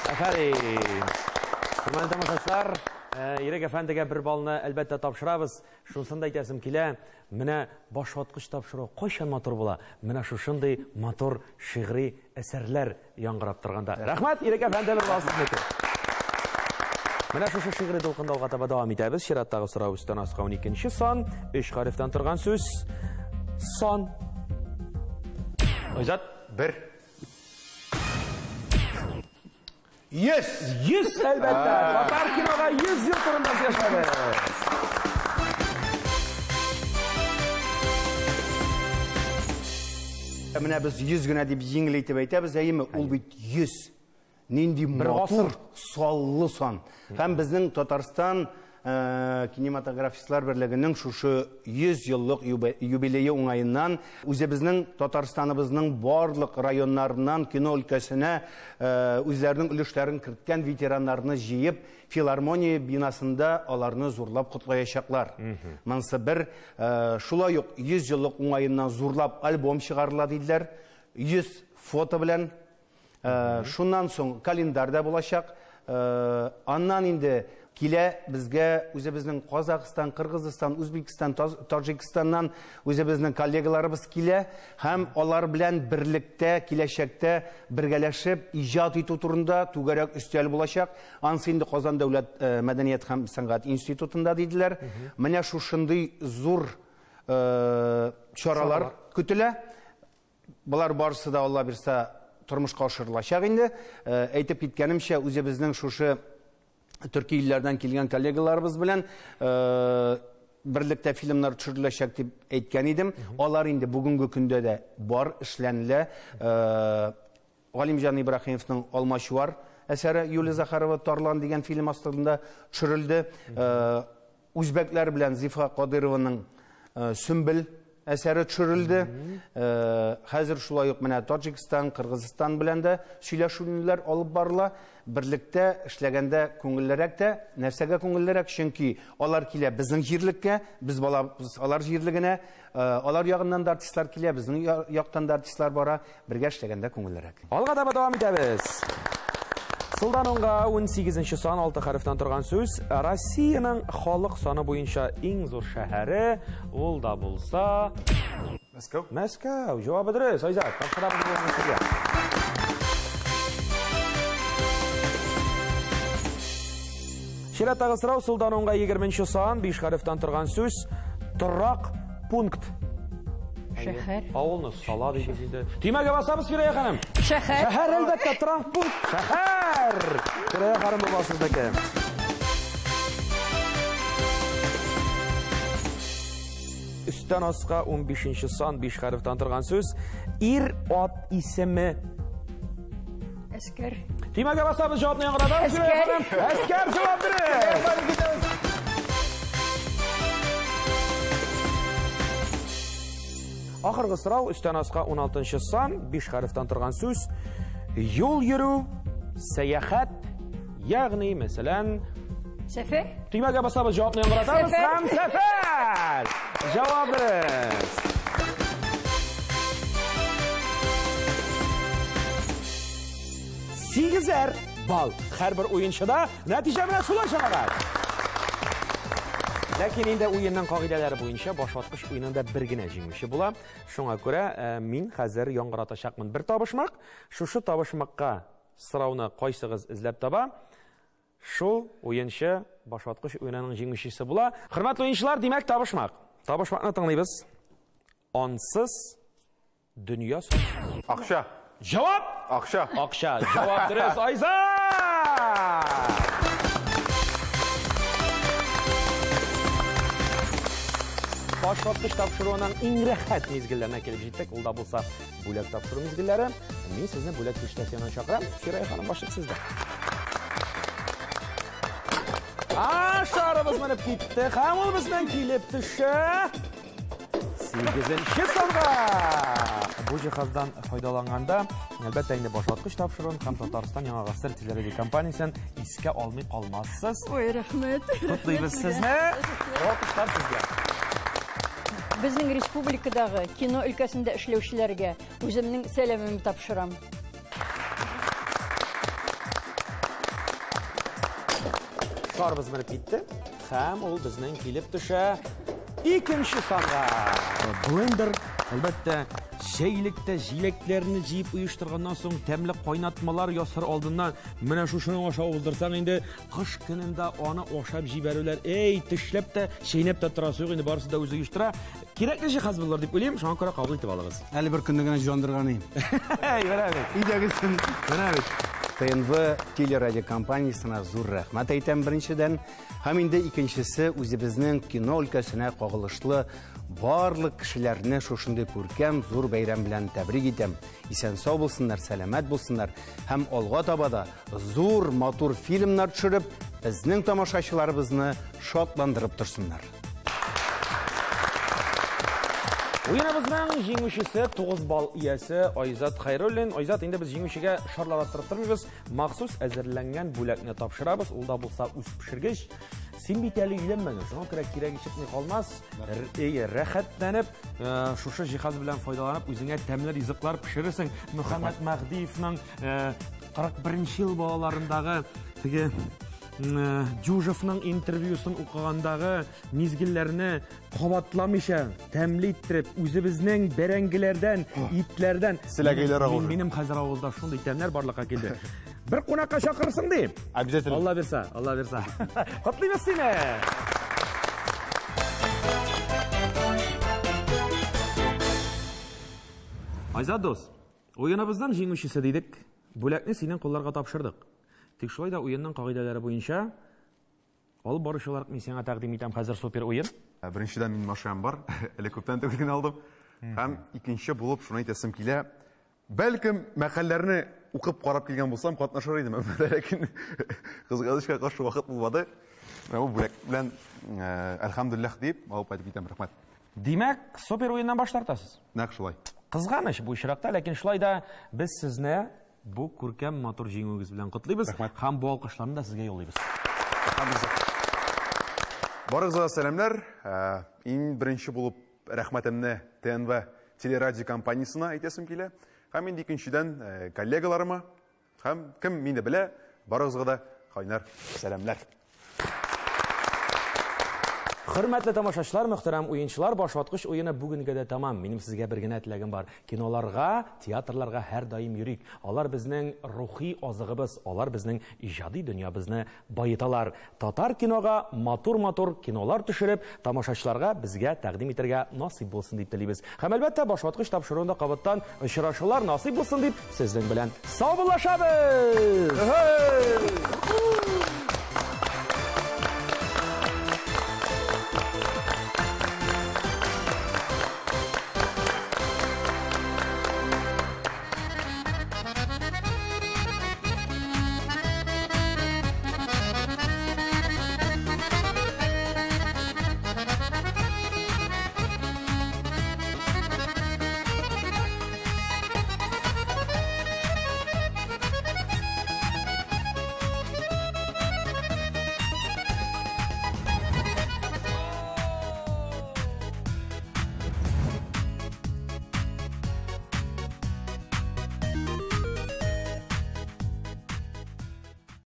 Әфәрин. Хөрмәтле тамашачылар, Ирек әфәндегә бер балны әлбәттә тапшырабыз. Шунысын да әйтәсем килә. Менә башваткыч тапшыру кайчан матур була? Менә шушындый матур шигъри әсәрләр яңгырап торганда. Рәхмәт, Ирек әфәнде, бер басып Менә шушы шигъри дулкындалга таба дәвам итәбез. Чираттагы сорау өстән аска 12-нче сан, 3 хәрефтән торган сүз. Сан. Айзат, 1. 100. 100 әлбәттә. Татар кинога 100 ел турында сөйләшәбез. Менә без 100 генә дип җиңел итеп әйтәбез, әйеме, ул бит 100. Нинди матур, саллы сан. Һәм безнең Татарстан кинематографистлар берлегенең шушы 100 еллык юбилее уңаеннан үзебезнең Татарстаныбызның барлык районнарыннан кино өлкәсенә үзләренең өлешләрен керткән ветераннарны җыеп, филармония бинасында аларны зурлап котлаячаклар. Монсы бер шулай ук 100 еллык уңаеннан зурлап альбом чыгарыла диделәр. 100 фото белән. Шуннан соң календарда булачак. Аннан инде килә безгә үзебезнең Казакстан, Кыргызстан, Үзбекстан, Таҗикстаннан үзебезнең коллегаларыбыз килә һәм алар белән берлектә киләчәктә бергәләшеп иҗат итү турында түгәрәк өстәл булачак. Ансы инде Казан дәүләт мәдәният һәм сәнгать институтында диделәр. Менә шушындый зур чаралар көтелә. Булар барысы да Алла бирсә тормышка ашырылачак инде. Әйтеп киткәнемчә, үзебезнең шушы Төрки илләрдән килгән коллегаларыбыз белән берлектә фильмнар төшереләчәк дип әйткән идем. Алар инде бүгенге көндә дә бар, эшләнелә. Галимҗан Ибраһимовның Алмачуар әсәре, Юлия Захарова Тарлан дигән фильм астында төшерелде. Үзбәкләр белән Зифа Кадырованың Сөмбел әсәре төшерелде. Хәзер шулай ук менә Таҗикстан, Кыргызстан белән дә сөйләшүләр алып барыла. Берлектә эшләгәндә күңеллерәк тә, нәрсәгә күңеллерәк? Чөнки алар килә безнең җирлеккә, без балабыз алар җирлегенә, алар ягыннан да артистлар килә, безнең яктан да артистлар бара, бергә эшләгәндә күңеллерәк. Алга да дәвам итәбез. Сылдан онга 18-нче сан 6 хәрефтән торган сүз. Россиянең халык саны буенча иң зур шәһәре ул да булса Мәскәү. Мәскәү. Җавабы дөрес, Айзат. Тапшырабыз булган сезгә. Чираттагы сорау сылдан онга 20-нче сан 5 хәрефтән торган сүз. Торак пункт. Шәһәр. Авылны сала дигез инде. Тимәгә басабыз, Фирая ханым. Шәһәр. Шәһәр әлбәттә, торак пункт. Шәһәр. Фирая ханым буласыздык. Üstten aska 15-нче сан 5 хәрефтән торган сүз. Ир ат исеме. Әскәр. Тимәгә басабыз, җавапны яңгыратабыз, Фирая ханым. Әскәр җавап бирә. Ахыргы сорау үстән аска 16-нчы сан 5 хәрефтән торган сүз. Юл йөрү, сәяхәт, ягъни мәсәлән, Сәфәр. Тимәгә басабыз, җавапны яңгыратабыз. Һәм сәфәр. Җавап дөрес. Сигезәр бал. Һәрбер уенчыда нәтиҗә белән шулай чыгар. Ләкин инде уенның кагыйдәләре буенча башваткыч уенында бер генә җиңүче була. Шуңа күрә мин хәзер яңгыратачакмын бер табышмак. Шушы табышмакка сорауны кайсыгыз эзләп таба, шул уенчы башваткыч уенының җиңүчесе була. Хөрмәтле уенчылар, димәк табышмак. Табышмакны тыңлыйбыз. Ансыз дөнья сансыз. Акча. Җавап! Акча. Акча. Җавап дөрес, Айзат! Башваткыч тапшыруының иң рәхәт мизгелләренә килеп җиттек. Ул да булса бүләк тапшыру мизгелләре. Мин сезне бүләк кичтәсенә чакырам. Фирая ханым, башлык сездә. Шарыбыз менеп китте. Һәм ул безнең килеп төшә. 8-нче санга. Бу җиһаздан файдаланганда, әлбәттә инде башваткыч тапшыруын һәм Татарстан Яңа гасыр телевизия искә алмый калмассыз. Ой, рәхмәт. Котлыйбыз сезне. Алкышлар сезгә. Безнең республикадагы кино өлкәсендә эшләүчеләргә үземнең сәламымны тапшырам. Шарыбыз менеп китте. Һәм ул безнең килеп төшә 2-нче санга. Блендер, әлбәттә, Şeylikte jileklarini jiyip uyuşturgandan soң tәмле кайнатмалар ясар алдыннан менә шушының аша уздырсаң инде кыш көнендә аны ашап җибәрүләр. Эй, тешләп тә, шәйнәп тә торасы юк инде, барысы да үзе оештыра. Кирәкле җиһаз булыр дип уйлыйм, шуңа күрә кабул итеп алыгыз. Әле бер көнне генә җандырганым. Идәгесен. ТНВ телерадиокомпаниясына зур рәхмәт әйтәм беренчедән, һәм инде икенчесе үзебезнең кино өлкәсенә кагылышлы барлык кешеләрне шушындый күркәм зур бәйрәм белән тәбрик итәм. Исән сау булсыннар, сәламәт булсыннар һәм алга таба да зур матур фильмнар төшереп, безнең тамашачыларыбызны шатландырып торсыннар. Уеныбызның җиңүчесе 9 балл иясе Айзат Хәйруллин. Айзат, инде без җиңүчегә шарлатып тормыйбыз. Махсус әзерләнгән бүләкне тапшырабыз. Ул да булса үз пешергеч. Син бит әле өйләнмәгән. Шуңа күрә кирәк ишетми калмас. Рәхәтләнеп, шушы җиһаз белән файдаланып, үзеңә тәмле ризыклар пешерерсең. Мөхәммәд Мәхдиевнең 41 ел балаларындагы теге Джужевның интервьюсын укыгандагы мизгилләрне кабатламыйча, тәмле иттереп, үзебезнең бәрәңгеләрдән, итләрдән Силәгәйләр авылы. Минем хәзер авылда шундый тәмләр барлыкка килде. Бер кунакка чакырсың ди. Обязательно. Алла бирсә, Алла бирсә. Котлыйбыз сине. Айзат дус, уеныбыздан җиңүчесе дидек. Бүләкне синең кулларга тапшырдык. Тик шулай да уенның кагыйдәләре буенча алып баручылар мин сиңа тәкъдим итәм хәзер супер уен. Беренчедән мин машинам бар, әле күптән түгел генә алдым. Һәм икенче булып шуны әйтәсем килә. Бәлкем мәкаләләрне укып карап килгән булсам, катнашыр идем. Ләкин кызганычка каршы вакыт булмады. Бу бүләк белән әлхәмдүлилләх дип алып кайтып китәм. Рәхмәт. Димәк, супер уеннан баш тартасыз. Нәкъ шулай. Кызганыч бу очракта, ләкин шулай да без сезне бу күркәм матур җиңүегез белән котлыйбыз һәм бу алкышларны да сезгә юллыйбыз. Барыгызга сәламнәр. Иң беренче булып рәхмәтемне ТНВ телерадио компаниясына әйтәсем килә. Һәм инде икенчедән коллегаларыма һәм кем мине белә, барыгызга да кайнар сәламнәр. Хөрмәтле тамашачылар, мөхтәрәм уенчылар, башваткыч уены бүгенгә дә тамам. Минем сезгә бер генә теләгем бар. Киноларга, театрларга һәр даим йөрик. Алар безнең рухи азыгыбыз, алар безнең иҗади дөньябызны баеталар. Татар кинога матур-матур кинолар төшереп, тамашачыларга безгә тәкъдим итәргә насыйп булсын дип телибез. Һәм әлбәттә башваткыч тапшыруында кабаттан очрашулар насыйп булсын дип сезнең белән саубуллашабыз.